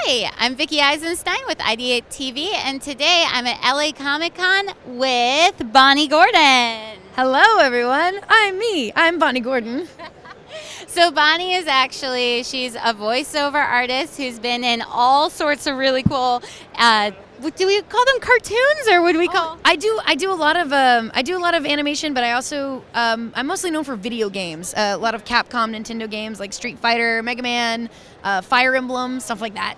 Hi, I'm Vickie Eisenstein with IdeateTV, and today I'm at LA Comic Con with Bonnie Gordon. Hello, everyone. I'm Bonnie Gordon. So Bonnie is she's a voiceover artist who's been in all sorts of really cool, do we call them cartoons, or would we call? I do a lot of animation, but I also I'm mostly known for video games. A lot of Capcom, Nintendo games like Street Fighter, Mega Man, Fire Emblem, stuff like that.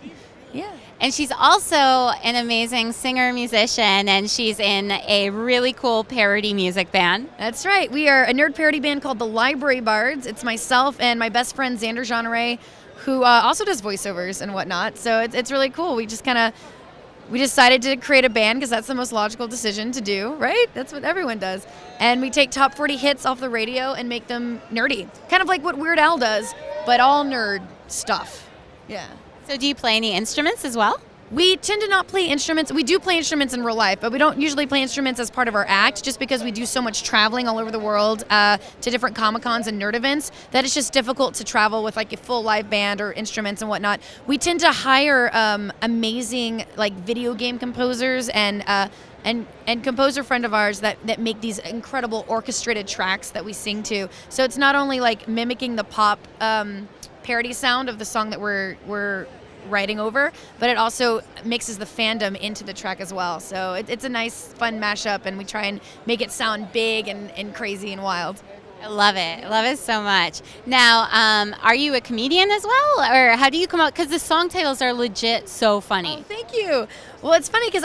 Yeah. And she's also an amazing singer, musician, and she's in a really cool parody music band. That's right. We are a nerd parody band called the Library Bards. It's myself and my best friend Xander Jeanre, who also does voiceovers and whatnot. So it's really cool. We decided to create a band because that's the most logical decision to do, right? That's what everyone does. And we take top 40 hits off the radio and make them nerdy. Kind of like what Weird Al does, but all nerd stuff. Yeah. So do you play any instruments as well? We tend to not play instruments. We do play instruments in real life, but we don't usually play instruments as part of our act just because we do so much traveling all over the world to different Comic-Cons and nerd events that it's just difficult to travel with like a full live band or instruments and whatnot. We tend to hire amazing like video game composers and composer friend of ours that make these incredible orchestrated tracks that we sing to. So it's not only like mimicking the pop parody sound of the song that we're writing over, but it also mixes the fandom into the track as well. So it's a nice, fun mashup, and we try and make it sound big and crazy and wild. I love it. I love it so much. Now, are you a comedian as well, or how do you come out? Because the song titles are legit so funny. Oh, thank you. Well, it's funny because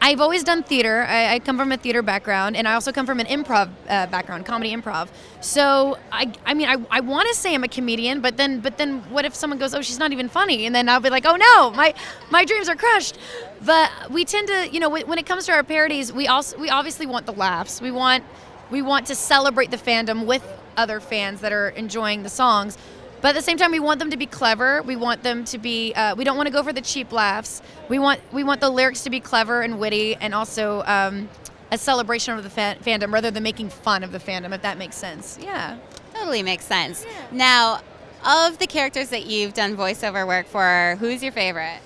I've always done theater. I come from a theater background, and I also come from an improv background, comedy improv. So I want to say I'm a comedian, but then what if someone goes, oh, she's not even funny, and then I'll be like, oh no, my dreams are crushed. But we tend to, when it comes to our parodies, we obviously want the laughs. We want to celebrate the fandom with other fans that are enjoying the songs. But at the same time, we want them to be clever. We want them to be. We don't want to go for the cheap laughs. We want the lyrics to be clever and witty, and also a celebration of the fandom rather than making fun of the fandom. If that makes sense. Yeah. Totally makes sense. Yeah. Now, of the characters that you've done voiceover work for, who's your favorite?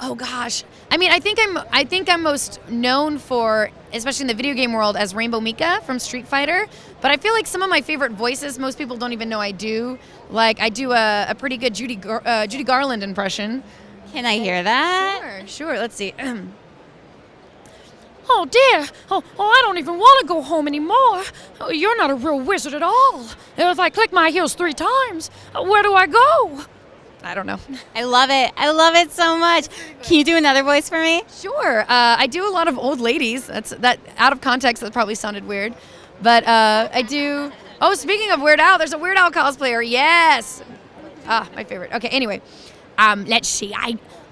Oh gosh. I think I'm most known for, especially in the video game world, as Rainbow Mika from Street Fighter. But I feel like some of my favorite voices, most people don't even know I do. Like I do a pretty good Judy Garland impression. Can I hear that? Sure. Let's see. Oh dear. Oh, I don't even want to go home anymore. Oh, you're not a real wizard at all. If I click my heels 3 times, where do I go? I don't know. I love it. I love it so much. Can you do another voice for me? Sure. I do a lot of old ladies. That out of context, that probably sounded weird. But I do. Oh, speaking of Weird Al, there's a Weird Al cosplayer. Yes. My favorite. Okay, anyway. Let's see.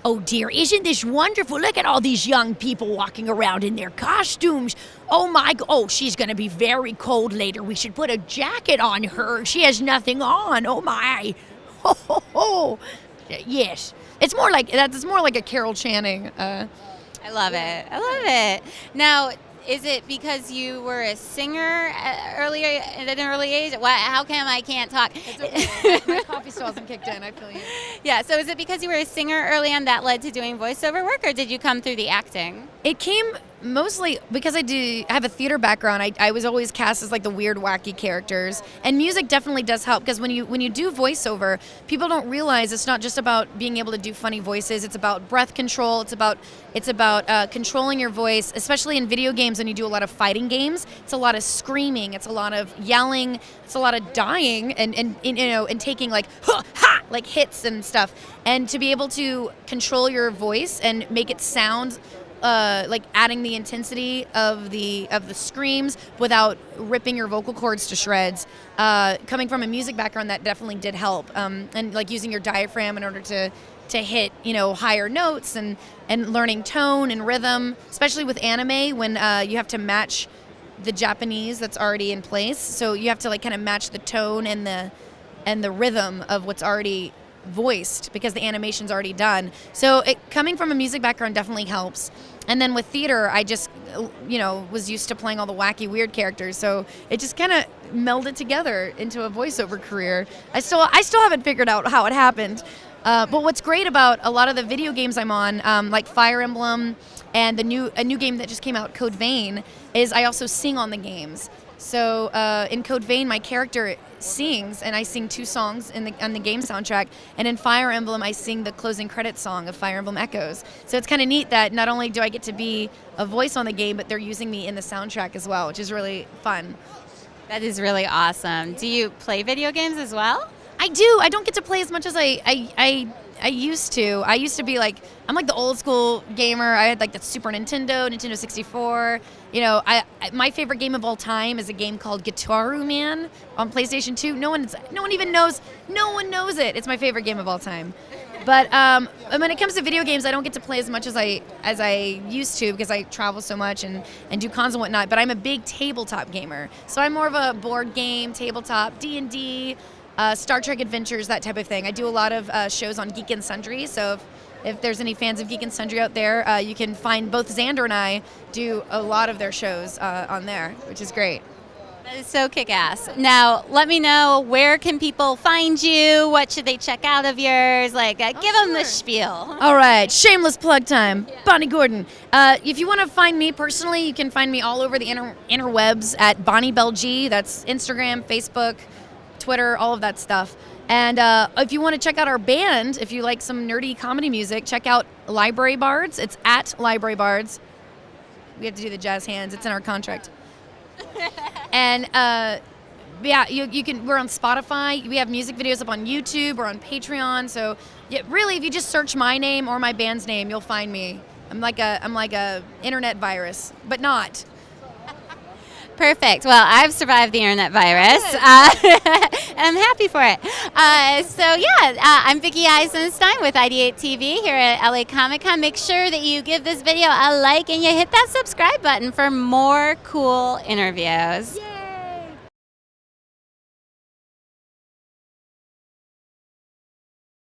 Oh dear, isn't this wonderful? Look at all these young people walking around in their costumes. Oh, she's going to be very cold later. We should put a jacket on her. She has nothing on. Oh my. Ho, ho, ho. Yes. It's more like a Carol Channing. I love it. I love it. Now, is it because you were a singer at an early age? How come I can't talk? Okay. My coffee still hasn't kicked in. I feel you. Yeah. So is it because you were a singer early on that led to doing voiceover work, or did you come through the acting? It came mostly because I have a theater background. I was always cast as like the weird, wacky characters, and music definitely does help because when you do voiceover, people don't realize it's not just about being able to do funny voices. It's about breath control. It's about controlling your voice, especially in video games when you do a lot of fighting games. It's a lot of screaming. It's a lot of yelling. It's a lot of dying and taking like ha like hits and stuff. And to be able to control your voice and make it sound like adding the intensity of the screams without ripping your vocal cords to shreds. Coming from a music background, that definitely did help. And like using your diaphragm in order to hit higher notes and learning tone and rhythm, especially with anime when you have to match the Japanese that's already in place. So you have to like kind of match the tone and the rhythm of what's already voiced because the animation's already done. So coming from a music background definitely helps. And then with theater, I just, was used to playing all the wacky, weird characters. So it just kind of melded together into a voiceover career. I still haven't figured out how it happened, But what's great about a lot of the video games I'm on, like Fire Emblem and a new game that just came out, Code Vein, is I also sing on the games. So in Code Vein, my character sings, and I sing 2 songs on the game soundtrack. And in Fire Emblem, I sing the closing credits song of Fire Emblem Echoes. So it's kind of neat that not only do I get to be a voice on the game, but they're using me in the soundtrack as well, which is really fun. That is really awesome. Do you play video games as well? I do. I don't get to play as much as I used to. I used to be like, I'm like the old school gamer. I had like the Super Nintendo, Nintendo 64. You know, my favorite game of all time is a game called Guitaru Man on PlayStation 2. No one even knows. No one knows it. It's my favorite game of all time. But when it comes to video games, I don't get to play as much as I used to because I travel so much and do cons and whatnot. But I'm a big tabletop gamer, so I'm more of a board game, tabletop, D&D. Star Trek Adventures, that type of thing. I do a lot of shows on Geek and Sundry, so if there's any fans of Geek and Sundry out there, you can find both Xander and I do a lot of their shows on there, which is great. That is so kick-ass. Now, let me know, where can people find you? What should they check out of yours? Like, give them the spiel. All right, shameless plug time. Bonnie Gordon. If you want to find me personally, you can find me all over the interwebs at Bonnie Bell G. That's Instagram, Facebook, Twitter, all of that stuff. And if you want to check out our band, if you like some nerdy comedy music, check out Library Bards. It's at Library Bards. We have to do the jazz hands. It's in our contract. And yeah, you can. We're on Spotify. We have music videos up on YouTube or on Patreon. So yeah, really, if you just search my name or my band's name, you'll find me. I'm like a internet virus, but not. Perfect. Well, I've survived the internet virus, and I'm happy for it. I'm Vickie Eisenstein with IdeateTV here at LA Comic Con. Make sure that you give this video a like and you hit that subscribe button for more cool interviews. Yay!